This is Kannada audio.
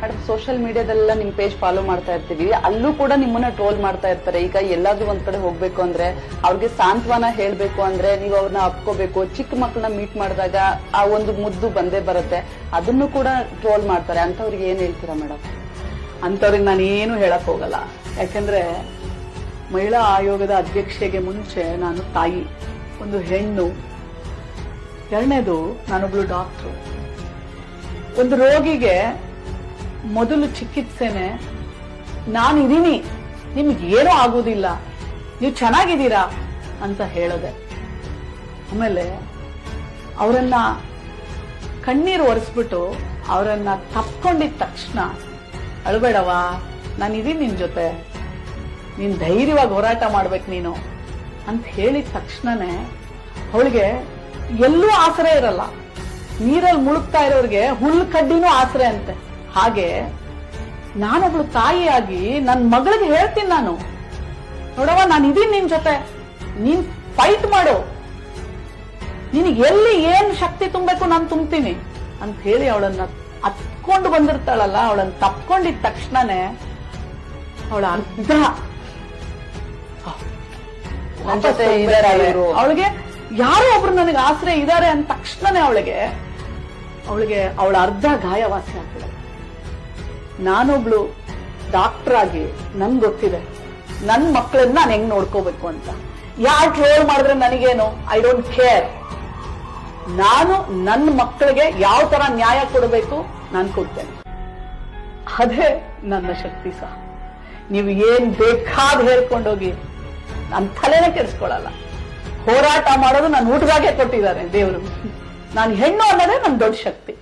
ಮೇಡಮ್ ಸೋಷಿಯಲ್ ಮೀಡಿಯಾದಲ್ಲೆಲ್ಲ ನಿಮ್ ಪೇಜ್ ಫಾಲೋ ಮಾಡ್ತಾ ಇರ್ತೀವಿ, ಅಲ್ಲೂ ಕೂಡ ನಿಮ್ಮನ್ನ ಟ್ರೋಲ್ ಮಾಡ್ತಾ ಇರ್ತಾರೆ. ಈಗ ಎಲ್ಲಾದ್ರೂ ಒಂದ್ ಕಡೆ ಹೋಗ್ಬೇಕು ಅಂದ್ರೆ ಅವ್ರಿಗೆ ಸಾಂತ್ವನ ಹೇಳ್ಬೇಕು ಅಂದ್ರೆ ನೀವು ಅವ್ರನ್ನ ಅಪ್ಕೋಬೇಕು. ಚಿಕ್ಕ ಮಕ್ಕಳನ್ನ ಮೀಟ್ ಮಾಡಿದಾಗ ಆ ಒಂದು ಮುದ್ದು ಬಂದೇ ಬರುತ್ತೆ, ಅದನ್ನು ಕೂಡ ಟ್ರೋಲ್ ಮಾಡ್ತಾರೆ. ಅಂತವ್ರಿಗೆ ಏನ್ ಹೇಳ್ತೀರಾ ಮೇಡಮ್? ಅಂತವ್ರಿಗೆ ನಾನು ಏನು ಹೇಳಕ್ ಹೋಗಲ್ಲ. ಯಾಕಂದ್ರೆ ಮಹಿಳಾ ಆಯೋಗದ ಅಧ್ಯಕ್ಷೆಗೆ ಮುಂಚೆ ನಾನು ತಾಯಿ, ಒಂದು ಹೆಣ್ಣು, ಎರಡನೇದು ನಾನೊಬ್ಳು ಡಾಕ್ಟ್ರು. ಒಂದು ರೋಗಿಗೆ ಮೊದಲು ಚಿಕಿತ್ಸೆನೆ ನಾನಿದೀನಿ, ನಿಮ್ಗೆ ಏನೂ ಆಗುದಿಲ್ಲ, ನೀವು ಚೆನ್ನಾಗಿದ್ದೀರಾ ಅಂತ ಹೇಳದೆ. ಆಮೇಲೆ ಅವರನ್ನ ಕಣ್ಣೀರು ಒರೆಸ್ಬಿಟ್ಟು ಅವರನ್ನ ತಪ್ಕೊಂಡಿದ ತಕ್ಷಣ ಅಳ್ಬೇಡವಾ, ನಾನಿದೀನಿ ನಿನ್ ಜೊತೆ, ನೀನ್ ಧೈರ್ಯವಾಗಿ ಹೋರಾಟ ಮಾಡ್ಬೇಕು ನೀನು ಅಂತ ಹೇಳಿದ ತಕ್ಷಣನೇ ಅವಳಿಗೆ ಎಲ್ಲೂ ಆಸರೆ ಇರಲ್ಲ. ನೀರಲ್ಲಿ ಮುಳುಗ್ತಾ ಇರೋರಿಗೆ ಹುಲ್ಲು ಕಡ್ಡಿನೂ ಆಸರೆ ಅಂತೆ. ಹಾಗೆ ನಾನೊಬ್ಳು ತಾಯಿಯಾಗಿ ನನ್ನ ಮಗಳಿಗೆ ಹೇಳ್ತೀನಿ, ನಾನು ನೋಡವ ನಾನಿದೀನಿ ನಿನ್ ಜೊತೆ, ನೀನ್ ಫೈಟ್ ಮಾಡು, ನಿನಗೆ ಎಲ್ಲಿ ಏನ್ ಶಕ್ತಿ ತುಂಬಬೇಕು ನಾನು ತುಂಬ್ತೀನಿ ಅಂತ ಹೇಳಿ ಅವಳನ್ನ ಹತ್ಕೊಂಡು ಬಂದಿರ್ತಾಳಲ್ಲ, ಅವಳನ್ನ ತಪ್ಕೊಂಡಿದ ತಕ್ಷಣನೇ ಅವಳ ಅರ್ಧ ಅವಳಿಗೆ ಯಾರೋ ಒಬ್ರು ನನಗೆ ಆಶ್ರಯ ಇದ್ದಾರೆ ಅಂದ ತಕ್ಷಣನೇ ಅವಳಿಗೆ ಅವಳ ಅರ್ಧ ಗಾಯವಾಸಿ ಆಗ್ತದೆ. ನಾನೊಬ್ಳು ಡಾಕ್ಟರ್ ಆಗಿ ನನ್ ಗೊತ್ತಿದೆ ನನ್ ಮಕ್ಕಳನ್ನ ನಾನು ಹೆಂಗ್ ನೋಡ್ಕೋಬೇಕು ಅಂತ. ಯಾರು ಟ್ರೋಲ್ ಮಾಡಿದ್ರೆ ನನಗೇನು, ಐ ಡೋಂಟ್ ಕೇರ್. ನಾನು ನನ್ನ ಮಕ್ಕಳಿಗೆ ಯಾವ ತರ ನ್ಯಾಯ ಕೊಡಬೇಕು ನಾನು ಕೊಡ್ತೇನೆ. ಅದೇ ನನ್ನ ಶಕ್ತಿ ಸಹ. ನೀವು ಏನ್ ಬೇಕಾದ ಹೇಳ್ಕೊಂಡೋಗಿ ನನ್ನ ತಲೆನೇ ಕೆಡಿಸ್ಕೊಳ್ಳಲ್ಲ. ಹೋರಾಟ ಮಾಡೋದು ನಾನು ಊಟದಾಗೆ ಕೊಟ್ಟಿದ್ದಾರೆ ದೇವರು. ನಾನು ಹೆಣ್ಣು ಅನ್ನೋದೇ ನನ್ನ ದೊಡ್ಡ ಶಕ್ತಿ.